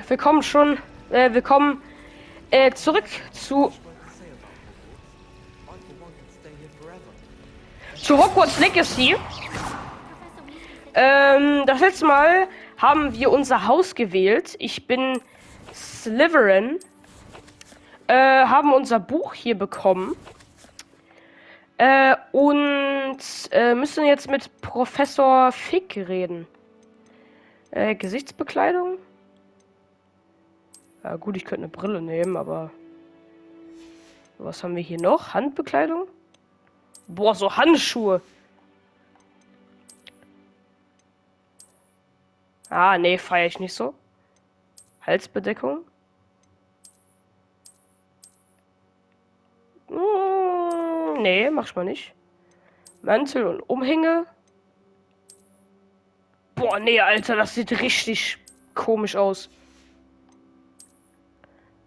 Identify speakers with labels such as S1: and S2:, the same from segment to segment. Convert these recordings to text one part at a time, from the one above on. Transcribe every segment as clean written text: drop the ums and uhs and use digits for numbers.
S1: willkommen zurück zu Hogwarts Legacy. Das letzte Mal haben wir unser Haus gewählt. Ich bin Slytherin. Haben unser Buch hier bekommen. Und müssen jetzt mit Professor Fick reden. Gesichtsbekleidung? Ja gut, ich könnte eine Brille nehmen, aber... Was haben wir hier noch? Handbekleidung? Boah, so Handschuhe. Ah, nee, feiere ich nicht so. Halsbedeckung? Nee, mach ich mal nicht. Mantel und Umhänge? Boah, nee, Alter, das sieht richtig komisch aus.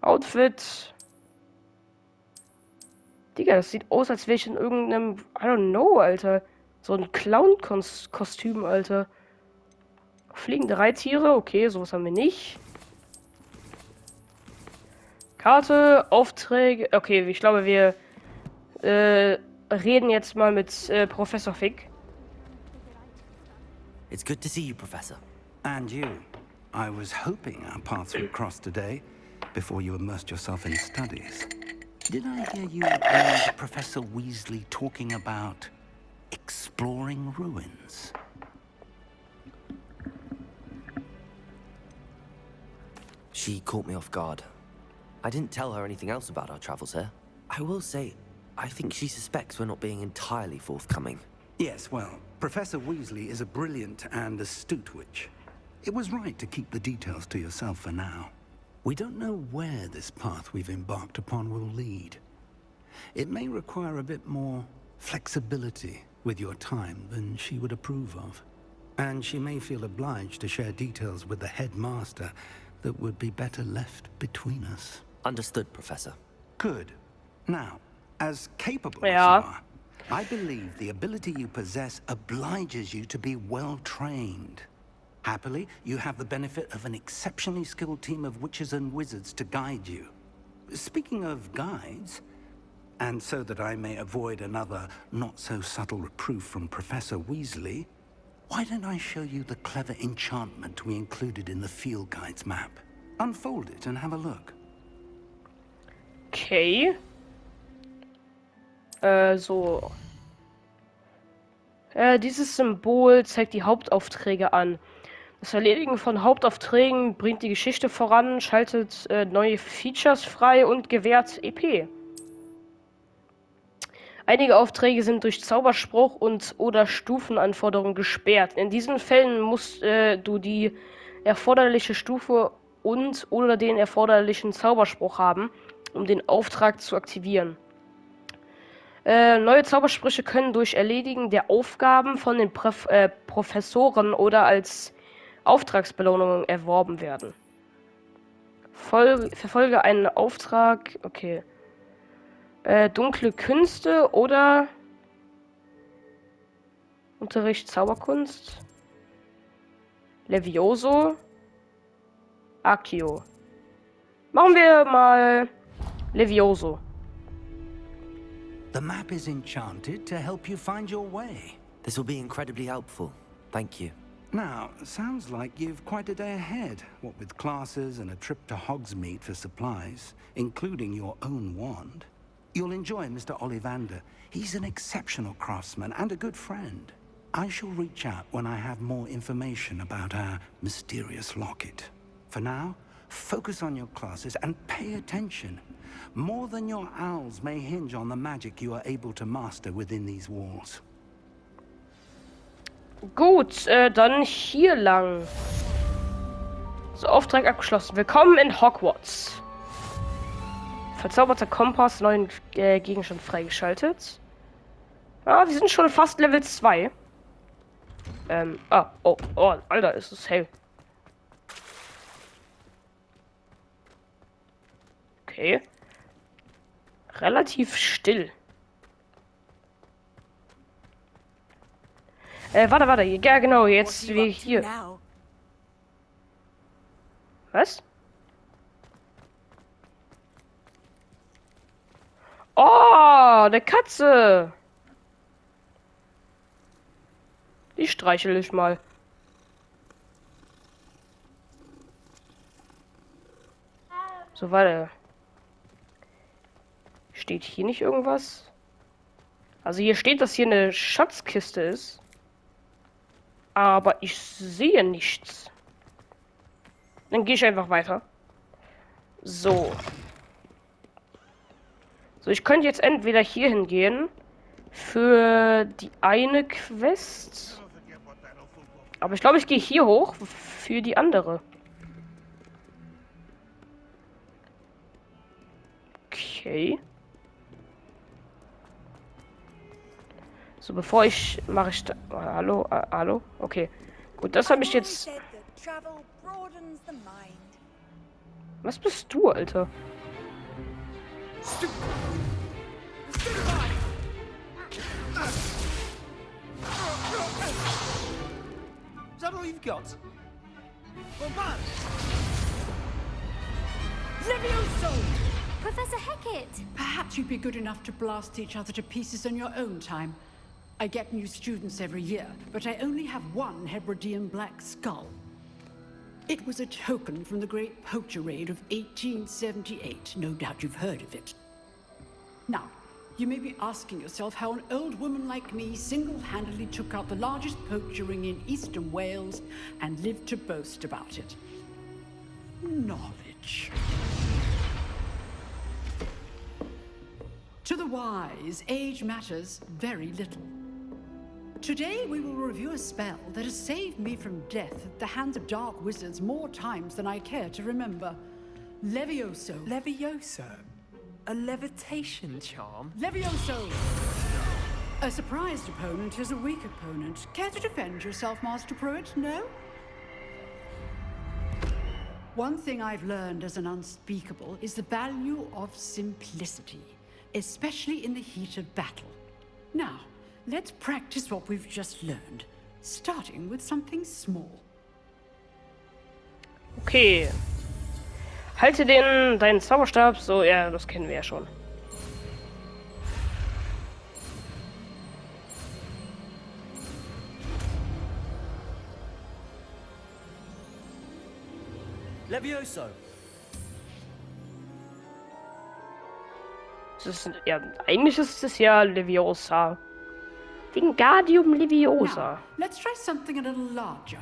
S1: Outfit. Digga, das sieht aus, als wäre ich in irgendeinem... I don't know, Alter. So ein Clown-Kostüm, Alter. Fliegende Reittiere, okay, sowas haben wir nicht. Karte, Aufträge. Okay, ich glaube, wir reden jetzt mal mit Professor Fick.
S2: It's good to see you, Professor.
S3: And you. I was hoping our paths would cross today, before you immersed yourself in studies. Did I hear you and Professor Weasley talking about exploring ruins?
S2: She caught me off guard. I didn't tell her anything else about our travels here. I will say, I think she suspects we're not being entirely forthcoming.
S3: Yes, well, Professor Weasley is a brilliant and astute witch. It was right to keep the details to yourself for now. We don't know where this path we've embarked upon will lead. It may require a bit more flexibility with your time than she would approve of. And she may feel obliged to share details with the headmaster that would be better left between us.
S2: Understood, Professor.
S3: Good. Now, as capable as you are, I believe the ability you possess obliges you to be well trained. Happily, you have the benefit of an exceptionally skilled team of witches and wizards to guide you. Speaking of guides, and so that I may avoid another not-so-subtle reproof from Professor Weasley, why don't I show you the clever enchantment we included in the field guide's map? Unfold it and have a look.
S1: Okay. So. Dieses Symbol zeigt die Hauptaufträge an. Das Erledigen von Hauptaufträgen bringt die Geschichte voran, schaltet neue Features frei und gewährt EP. Einige Aufträge sind durch Zauberspruch und/oder Stufenanforderungen gesperrt. In diesen Fällen musst du die erforderliche Stufe und/oder den erforderlichen Zauberspruch haben, um den Auftrag zu aktivieren. Neue Zaubersprüche können durch Erledigen der Aufgaben von den Professoren oder als Auftragsbelohnung erworben werden. Verfolge einen Auftrag. Okay. Dunkle Künste oder Unterrichts Zauberkunst. Levioso. Accio. Machen wir mal Levioso.
S3: The map is enchanted to help you find your way.
S2: This will be incredibly helpful. Thank you.
S3: Now, sounds like you've quite a day ahead, what with classes and a trip to Hogsmeade for supplies, including your own wand. You'll enjoy Mr. Ollivander. He's an exceptional craftsman and a good friend. I shall reach out when I have more information about our mysterious locket. For now, focus on your classes and pay attention. More than your owls may hinge on the magic you are able to master within these walls.
S1: Gut, dann hier lang. So, Auftrag abgeschlossen. Willkommen in Hogwarts. Verzauberter Kompass, neuen Gegenstand freigeschaltet. Ah, wir sind schon fast Level 2. Oh, Alter, ist es hell. Okay. Relativ still. Warte. Ja, genau, jetzt wie hier. Was? Oh, eine Katze. Die streichel ich mal. So, warte. Steht hier nicht irgendwas? Also hier steht, dass hier eine Schatzkiste ist. Aber ich sehe nichts. Dann gehe ich einfach weiter. So. So, ich könnte jetzt entweder hier hingehen für die eine Quest. Aber ich glaube, ich gehe hier hoch für die andere. Okay. So, bevor ich mache ich hallo, hallo. Okay. Gut, das habe ich jetzt. Was bist du, Alter?
S4: Is that all you've got? Bombard!
S5: Levioso! Professor Hecat!
S6: Perhaps you'd be good enough to blast each other to pieces in your own time. I get new students every year, but I only have one Hebridean black skull. It was a token from the Great Poacher Raid of 1878. No doubt you've heard of it. Now, you may be asking yourself how an old woman like me single-handedly took out the largest poacher ring in eastern Wales and lived to boast about it. Knowledge. To the wise, age matters very little. Today we will review a spell that has saved me from death at the hands of dark wizards more times than I care to remember. Levioso.
S4: Levioso? A levitation charm?
S6: Levioso! A surprised opponent is a weak opponent. Care to defend yourself, Master Pruitt? No? One thing I've learned as an unspeakable is the value of simplicity, especially in the heat of battle. Now, let's practice what we've just learned, starting with something small.
S1: Okay. Halte deinen Zauberstab. So, ja, das kennen wir ja schon.
S4: Levioso!
S1: Das ist, ja, eigentlich ist es ja Leviosa. Wingardium Leviosa.
S6: Now, let's try something a little larger.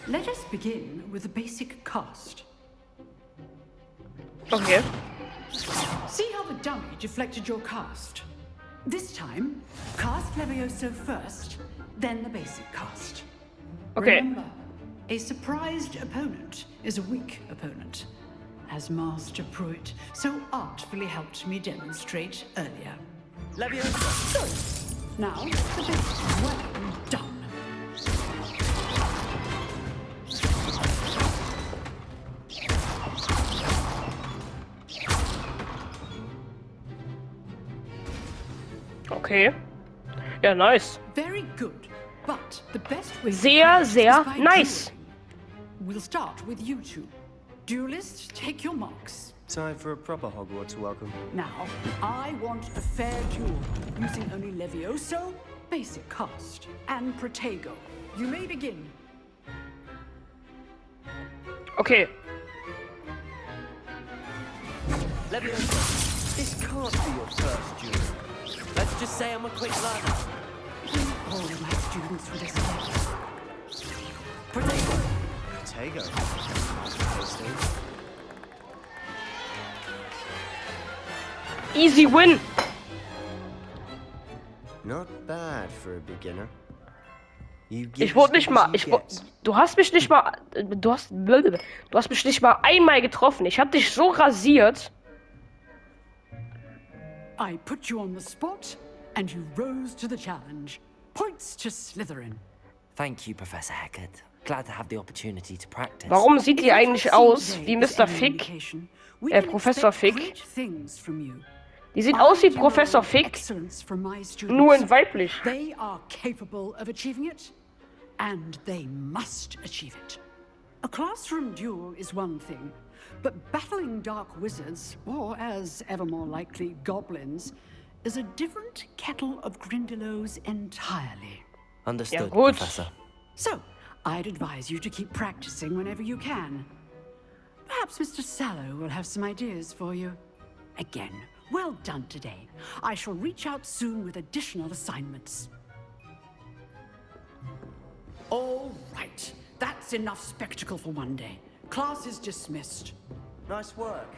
S6: Let us begin with the basic cast.
S1: Okay.
S6: See how the dummy deflected your cast? This time, cast Levioso first, then the basic cast.
S1: Okay.
S6: Remember, a surprised opponent is a weak opponent, as Master Pruitt so artfully helped me demonstrate earlier.
S4: Levioso!
S6: Good. Now, the basics. Well done.
S1: Okay. Ja, nice.
S6: Very good. But the best way to
S1: Sehr,
S6: practice
S1: sehr
S6: is by
S1: nice.
S6: dueling. We'll start with you two. Duelists, take your marks.
S4: Time for a proper Hogwarts welcome.
S6: Now, I want a fair duel, using only Levioso, basic cast, and Protego. You may begin.
S1: Okay.
S4: Levioso, this can't be your first duel. Let's just say I'm a quick learner.
S6: All my students for this.
S4: Protego! Protego? Interesting.
S1: Easy win.
S4: Not bad for a beginner.
S1: Ich wurde nicht mal. Du hast mich nicht mal. Du hast mich nicht mal einmal getroffen. Ich hab dich so rasiert.
S6: I put you on the spot, and you rose to the challenge. Points to Slytherin.
S2: Thank you, Professor Heckert. Glad to have the opportunity to practice.
S1: Warum sieht die eigentlich aus wie Mr. Fick? Professor Fick. Die sieht aus wie Professor Fick, nur in weiblich.
S6: They are capable of achieving it, and they must achieve it. A classroom duel is one thing, but battling dark wizards, or as ever more likely, goblins, is a different kettle of Grindylows entirely.
S2: Understood,
S1: Ja, gut.
S2: Professor.
S6: So, I'd advise you to keep practicing whenever you can. Perhaps Mr. Sallow will have some ideas for you. Again, well done today. I shall reach out soon with additional assignments. All right, that's enough spectacle for one day. Class is dismissed.
S4: Nice work.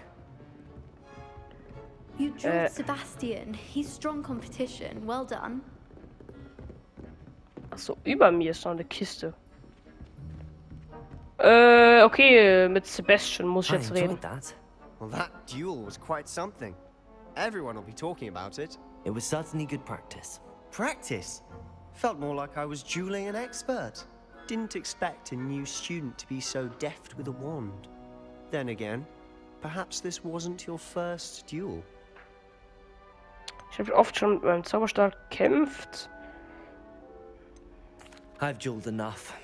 S5: You drilled Sebastian. He's strong competition. Well done.
S1: Achso, über mir ist noch eine Kiste. Okay, mit Sebastian muss ich
S2: I
S1: jetzt
S2: enjoyed
S1: reden.
S2: that.
S4: Well, that duel was quite something. Everyone will be talking about it.
S2: It was certainly good practice.
S4: Practice? Felt more like I was dueling an expert. Didn't expect a new student to be so deft with a wand. Then again, perhaps this wasn't your first duel.
S1: Ich habe oft schon mit meinem Zauberstab gekämpft.
S2: I've dueled enough.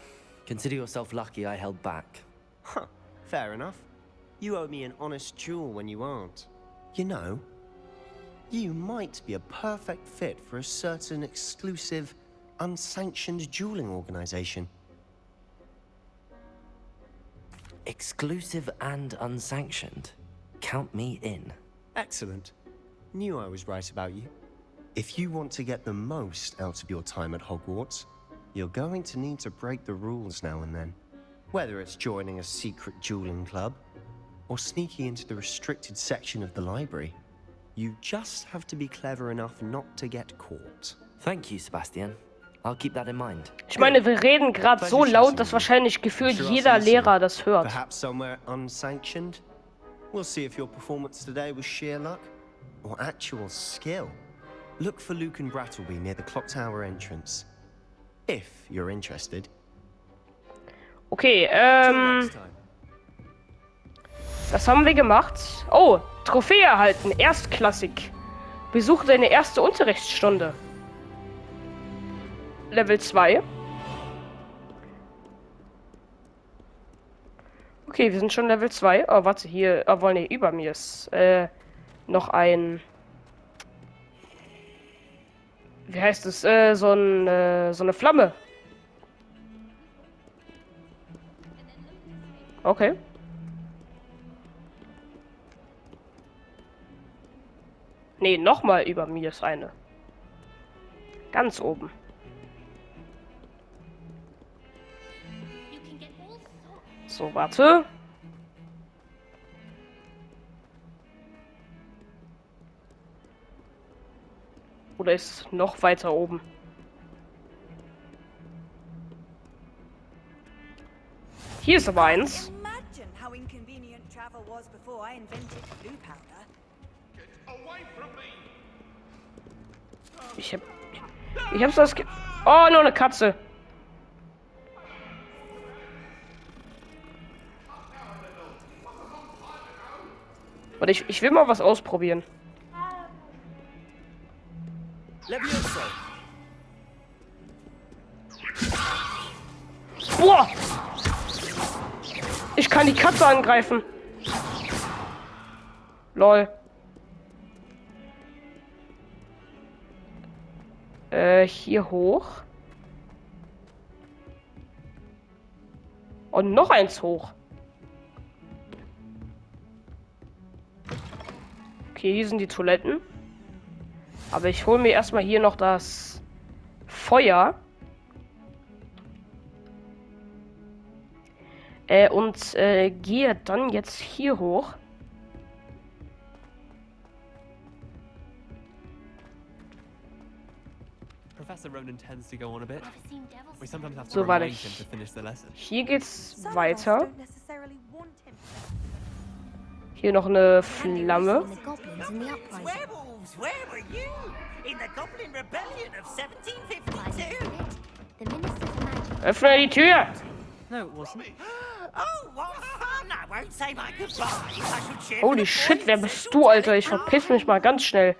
S2: Consider yourself lucky I held back.
S4: Huh, fair enough. You owe me an honest duel when you aren't. You know, you might be a perfect fit for a certain exclusive, unsanctioned dueling organization.
S2: Exclusive and unsanctioned. Count me in.
S4: Excellent. Knew I was right about you. If you want to get the most out of your time at Hogwarts, you're going to need to break the rules now and then. Whether it's joining a secret dueling club, or sneaking into the restricted section of the library, you just have to be clever enough not to get caught.
S2: Thank you, Sebastian. I'll keep that in mind.
S1: Ich meine, wir reden gerade so laut, dass wahrscheinlich gefühlt jeder Lehrer das hört.
S4: Perhaps somewhere unsanctioned? We'll see if your performance today was sheer luck or actual skill. Look for Luke and Brattleby near the clock tower entrance. If you're interested.
S1: Okay,
S4: Till next time.
S1: das haben wir gemacht. Oh, Trophäe erhalten, erstklassig. Besuche deine erste Unterrichtsstunde. Level 2. Okay, wir sind schon Level 2. Oh, warte, hier, obwohl, nee, über mir ist noch ein... Wie heißt es? So eine Flamme. Okay. Nee, nochmal über mir ist eine. Ganz oben. So, warte. Oder ist es noch weiter oben? Hier ist aber eins.
S7: Imagine how inconvenient travel was before I invented blue powder.
S1: Ich hab's das Oh, nur eine Katze. Warte, ich will mal was ausprobieren.
S4: Levioso.
S1: Boah! Ich kann die Katze angreifen. Lol. Hier hoch. Und noch eins hoch. Okay, hier sind die Toiletten. Aber ich hole mir erstmal hier noch das Feuer. Und gehe dann jetzt hier hoch.
S8: Professor Ronan tends to go on a bit. We sometimes have to
S1: So, warte.
S8: remind him to finish the lesson.
S1: Hier geht's weiter. Hier noch eine Flamme.
S5: The goblins in the uprising.
S7: Werewolves, where were you? In the Goblin Rebellion of
S5: By
S7: 1752?
S5: the Minister for Magic
S1: Öffne die Tür!
S8: No, it wasn't.
S9: Oh, what fun! I won't say my goodbyes. I shall cheer for
S1: Holy
S9: the
S1: shit,
S9: boys.
S1: wer bist du, Alter? Ich verpiss mich mal ganz schnell.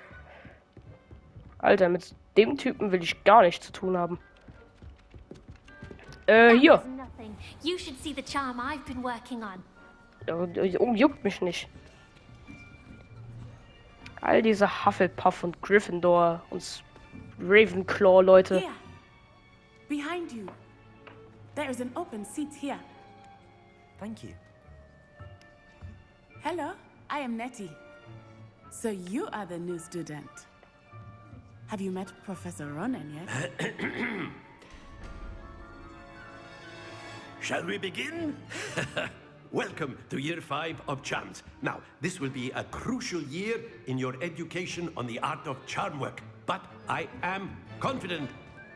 S1: Alter, mit dem Typen will ich gar nichts zu tun haben. Hier.
S10: You should see the charm I've been working on.
S1: Juckt mich nicht. All diese Hufflepuff und Gryffindor und Ravenclaw-Leute.
S11: Here. Behind you. There is an open seat here.
S2: Thank you.
S11: Hello, I am Nettie. So you are the new student. Have you met Professor Ronan yet?
S12: Shall we begin? Welcome to Year 5 of Charms. Now, this will be a crucial year in your education on the art of charm work. But I am confident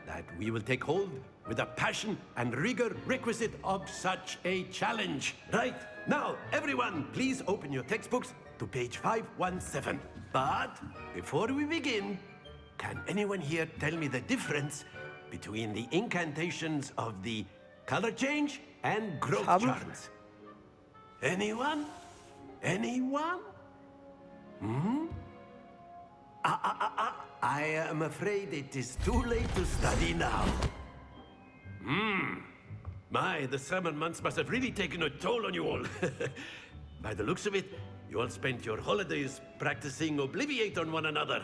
S12: that we will take hold with the passion and rigor requisite of such a challenge. Right, now, everyone, please open your textbooks to page 517. But before we begin, can anyone here tell me the difference between the incantations of the color change and growth charms? Anyone? Anyone? I am afraid it is too late to study now. My, the summer months must have really taken a toll on you all. By the looks of it, you all spent your holidays practicing Obliviate on one another.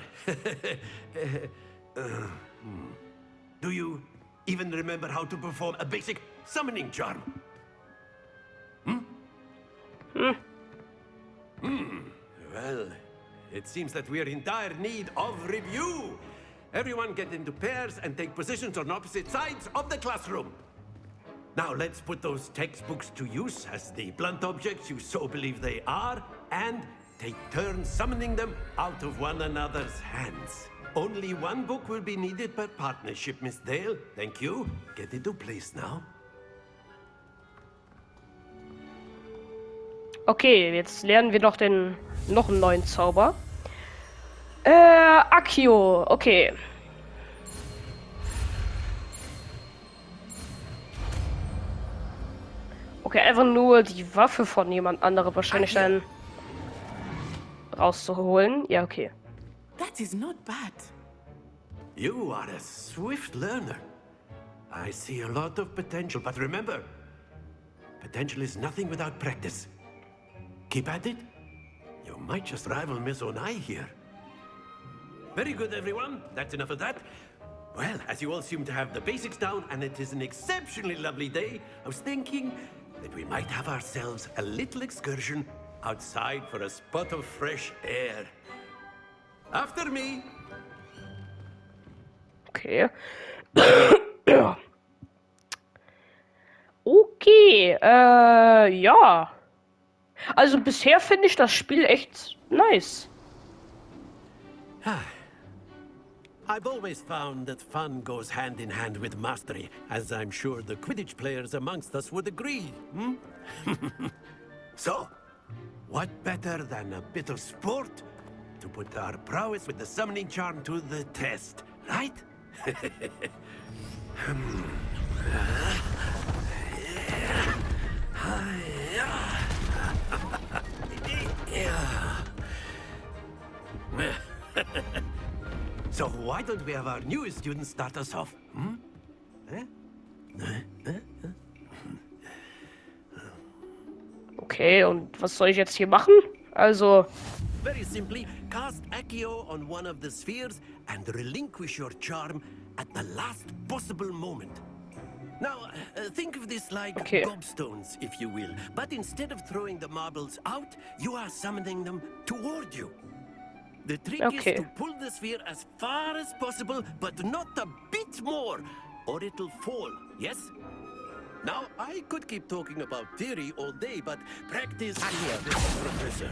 S12: Do you even remember how to perform a basic summoning charm? Well, it seems that we are in dire need of review. Everyone get into pairs and take positions on opposite sides of the classroom. Now let's put those textbooks to use as the blunt objects you so believe they are, and take turns summoning them out of one another's hands. Only one book will be needed per partnership, Miss Dale. Thank you. Get into place now.
S1: Okay, jetzt lernen wir noch einen neuen Zauber. Accio, okay. Okay, einfach nur die Waffe von jemand anderem wahrscheinlich dann rauszuholen. Ja, okay.
S11: That is not bad.
S12: You are a swift learner. I see a lot of potential, but remember, potential is nothing without practice. Keep at it. You might just rival Miss Onai here. Very good, everyone. That's enough of that. Well, as you all seem to have the basics down, and it is an exceptionally lovely day, I was thinking that we might have ourselves a little excursion outside for a spot of fresh air. After me.
S1: Okay. Okay, ja. Also bisher finde ich das Spiel echt nice.
S12: I've always found that fun goes hand in hand with mastery, as I'm sure the Quidditch players amongst us would agree. So, what better than a bit of sport to put our prowess with the summoning charm to the test, right? So why don't we have our newest student start us off?
S1: Okay, und was soll ich jetzt hier machen? Also...
S12: Very simply, cast Accio on one of the spheres and relinquish your charm at the last possible moment. Now, think of this like gobstones, if you will. But instead of throwing the marbles out, you are summoning them toward you. The trick is to pull the sphere as far as possible, but not a bit more, or it'll fall, yes? Now, I could keep talking about theory all day, but practice here, Professor.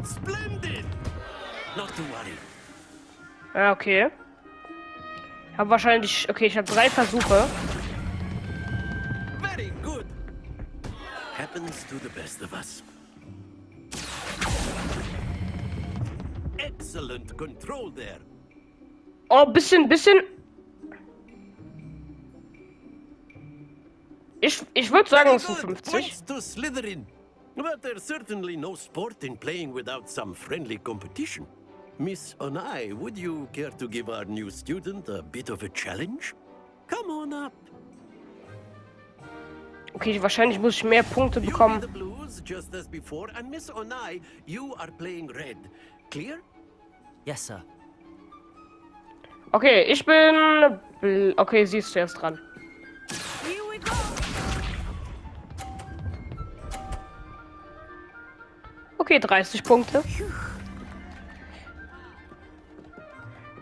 S12: Splendid! Not to worry.
S1: Ja, okay. Hab wahrscheinlich... Okay, ich habe 3 Versuche.
S12: Very good. Happens to the best of us. Excellent control there.
S1: Oh, bisschen... Ich würde sagen, es sind 50.
S12: Points to Slytherin. But there's certainly no sport in playing without some friendly competition. Miss Onai, would you care to give our new student a bit of a challenge? Come on up.
S1: Okay, wahrscheinlich muss ich mehr Punkte
S12: You be
S1: bekommen.
S12: the blues, just as before, and Miss Onai, you are playing red. Clear?
S2: Yes, sir.
S1: Okay, ich bin... Okay, sie ist zuerst dran. Okay, 30 Punkte.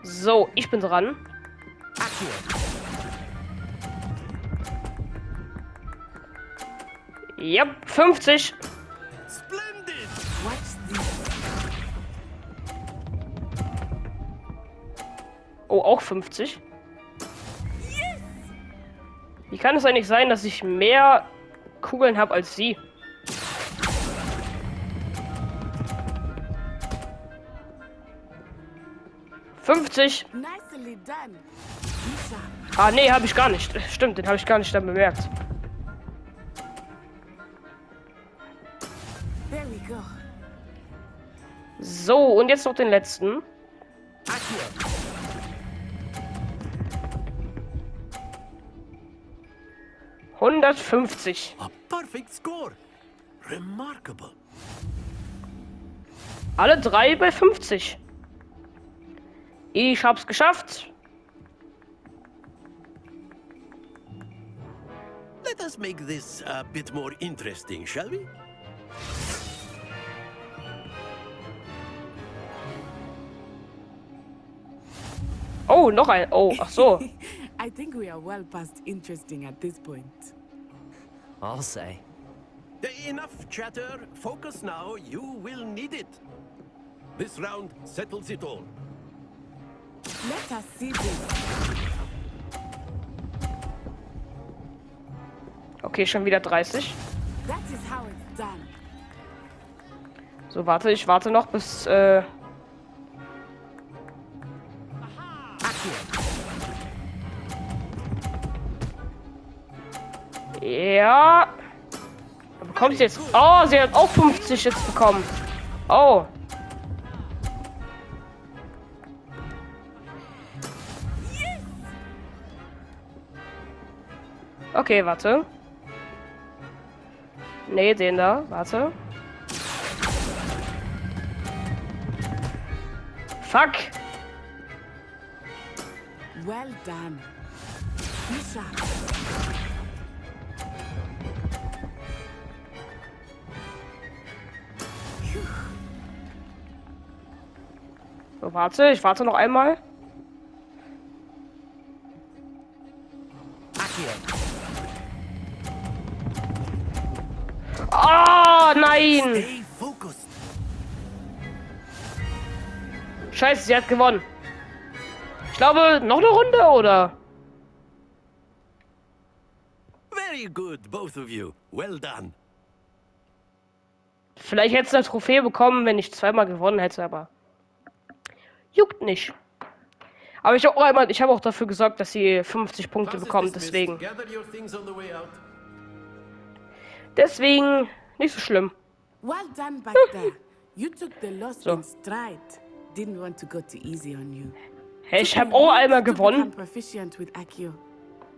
S1: So, ich bin dran. Ja, 50.
S12: Splendid!
S1: Oh, auch 50. Wie kann es eigentlich sein, dass ich mehr Kugeln habe als sie? $50. Ah, nee, habe ich gar nicht. Stimmt, den habe ich gar nicht dann bemerkt. So, und jetzt noch den letzten. $150.
S12: A perfect score. Remarkable.
S1: Alle drei bei 50. Ich hab's geschafft.
S12: Let us make this a bit more interesting, shall we?
S1: Oh, noch ein. Oh, ach so.
S11: I think we are well past interesting at this point.
S2: I'll say.
S12: Enough chatter. Focus now. You will need it. This round settles it all.
S11: Let us see this.
S1: Okay, schon wieder 30.
S11: That is how it's done.
S1: So, warte, ich warte noch bis, Ja. Bekommt sie jetzt... Oh, sie hat auch 50 jetzt bekommen. Oh. Okay, warte. Nee, den da. Warte. Fuck.
S11: Well done. Misha.
S1: So, warte, ich warte noch einmal. Oh, nein! Scheiße, sie hat gewonnen. Ich glaube, noch eine Runde, oder?
S12: Very good, both of you. Well done.
S1: Vielleicht hätte sie eine Trophäe bekommen, wenn ich zweimal gewonnen hätte, aber... Juckt nicht. Aber ich habe auch dafür gesorgt, dass sie 50 Punkte bekommt, deswegen. Deswegen nicht so schlimm.
S11: Well done back there. You took the loss in stride. Didn't want to go too easy on you.
S1: Hey, ich habe auch einmal gewonnen.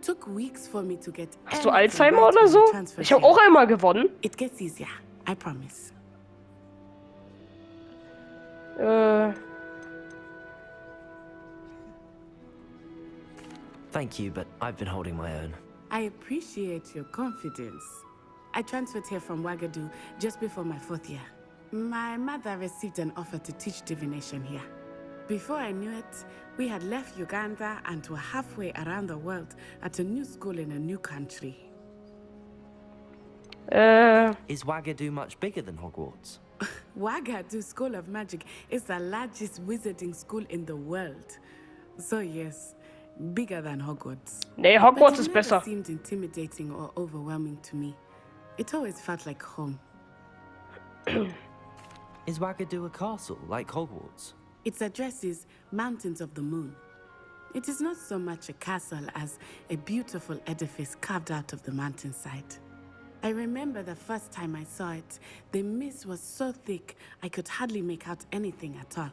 S11: Took weeks for me to get.
S1: Hast du Alzheimer oder so? Ich habe auch einmal gewonnen.
S11: It gets easier, I promise.
S2: Thank you, but I've been holding my own.
S11: I appreciate your confidence. I transferred here from Wagadu just before my 4th year. My mother received an offer to teach divination here. Before I knew it, we had left Uganda and were halfway around the world at a new school in a new country.
S2: Is Wagadu much bigger than Hogwarts?
S11: Wagadu School of Magic is the largest wizarding school in the world. So yes, bigger than Hogwarts.
S1: Nee, Hogwarts is besser.
S11: It seemed intimidating or overwhelming to me. It always felt like home.
S2: Is Wagadu a castle like Hogwarts?
S11: Its address is Mountains of the Moon. It is not so much a castle as a beautiful edifice carved out of the mountainside. I remember the first time I saw it, the mist was so thick I could hardly make out anything at all.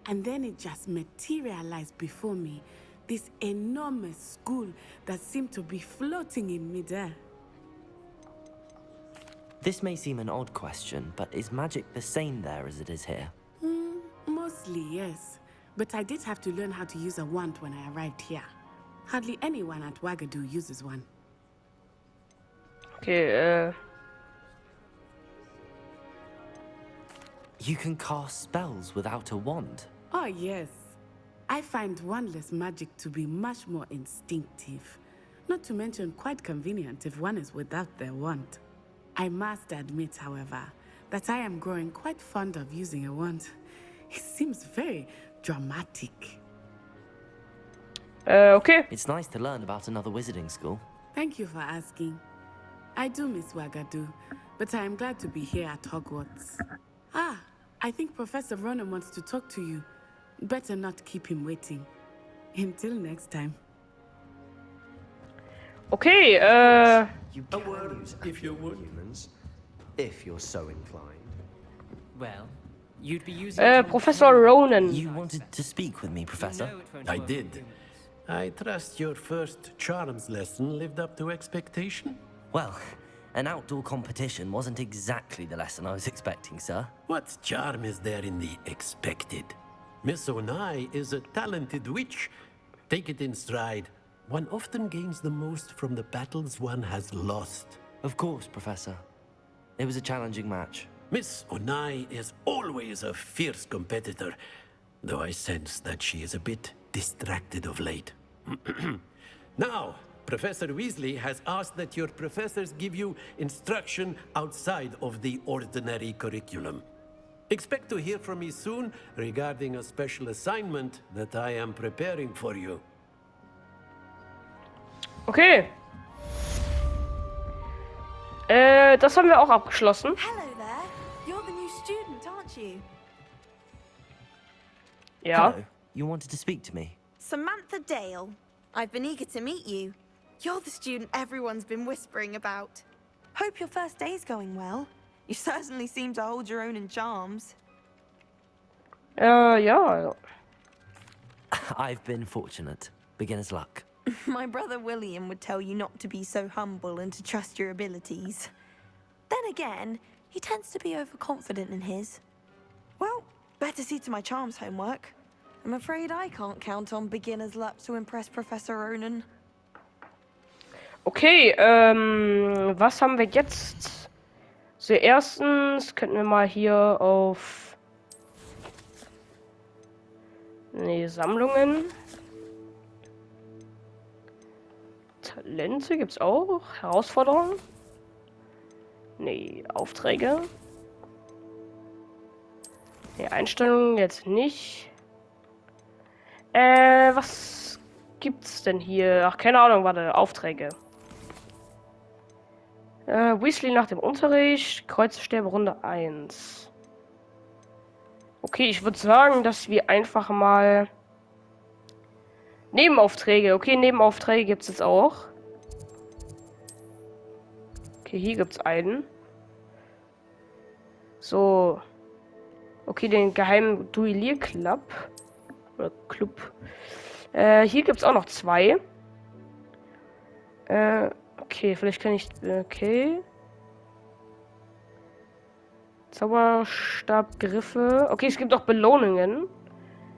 S11: And then it just materialized before me, this enormous school that seemed to be floating in midair.
S2: This may seem an odd question, but is magic the same there as it is here?
S11: Mostly, yes. But I did have to learn how to use a wand when I arrived here. Hardly anyone at Wagadu uses one.
S1: Okay,
S2: You can cast spells without a wand?
S11: Oh, yes. I find wandless magic to be much more instinctive. Not to mention quite convenient if one is without their wand. I must admit, however, that I am growing quite fond of using a wand. It seems very dramatic.
S1: Okay.
S2: It's nice to learn about another wizarding school.
S11: Thank you for asking. I do miss Wagadu, but I am glad to be here at Hogwarts. Ah, I think Professor Ronan wants to talk to you. Better not keep him waiting. Until next time.
S1: Okay,
S4: You can use
S12: if you would.
S4: humans, if you're so inclined.
S8: Well, you'd be using...
S1: Professor Ronan.
S2: You wanted to speak with me, Professor?
S12: I did. I trust your first charms lesson lived up to expectation?
S2: Well, an outdoor competition wasn't exactly the lesson I was expecting, sir.
S12: What charm is there in the expected? Miss Onai is a talented witch. Take it in stride. One often gains the most from the battles one has lost.
S2: Of course, Professor. It was a challenging match.
S12: Miss Onai is always a fierce competitor, though I sense that she is a bit distracted of late. Now, Professor Weasley has asked that your professors give you instruction outside of the ordinary curriculum. Expect to hear from me soon regarding a special assignment that I am preparing for you.
S1: Okay. Das haben wir auch abgeschlossen.
S7: Hello there. You're the new student, aren't you?
S1: Ja.
S2: Hello. You wanted to speak to me?
S13: Samantha Dale. I've been eager to meet you. You're the student everyone's been whispering about. Hope your first day's going well. You certainly seem to hold your own in charms.
S1: Ja.
S2: I've been fortunate. Beginner's luck.
S13: My brother William would tell you not to be so humble and to trust your abilities. Then again, he tends to be overconfident in his. Well, better see to my charms homework. I'm afraid I can't count on beginner's luck to impress Professor Ronan.
S1: Okay, was haben wir jetzt? So, erstens könnten wir mal hier auf... Nee, Sammlungen. Talente gibt's auch. Herausforderungen. Nee, Aufträge. Nee, Einstellungen jetzt nicht. Was gibt's denn hier? Ach, keine Ahnung, warte, Aufträge. Weasley nach dem Unterricht, Kreuzsterbe Runde 1. Okay, ich würde sagen, dass wir einfach mal... Nebenaufträge. Okay, Nebenaufträge gibt's jetzt auch. Okay, hier gibt's einen. So. Okay, den geheimen Duellierclub. Oder Club. Hier gibt's auch noch 2. Okay, vielleicht kann ich... Okay. Zauberstabgriffe. Okay, es gibt auch Belohnungen.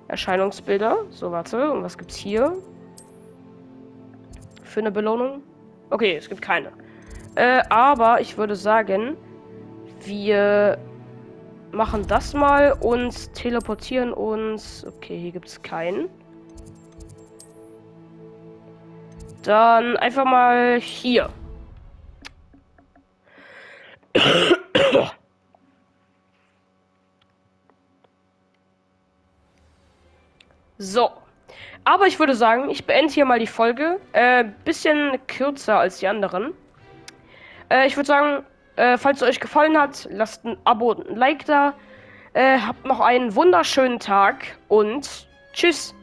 S1: Erscheinungsbilder. So, warte. Und was gibt's hier? Für eine Belohnung? Okay, es gibt keine. Aber ich würde sagen, wir machen das mal und teleportieren uns. Okay, hier gibt's keinen. Dann einfach mal hier. So. Aber ich würde sagen, ich beende hier mal die Folge. Bisschen kürzer als die anderen. Ich würde sagen, falls es euch gefallen hat, lasst ein Abo und ein Like da. Habt noch einen wunderschönen Tag und tschüss.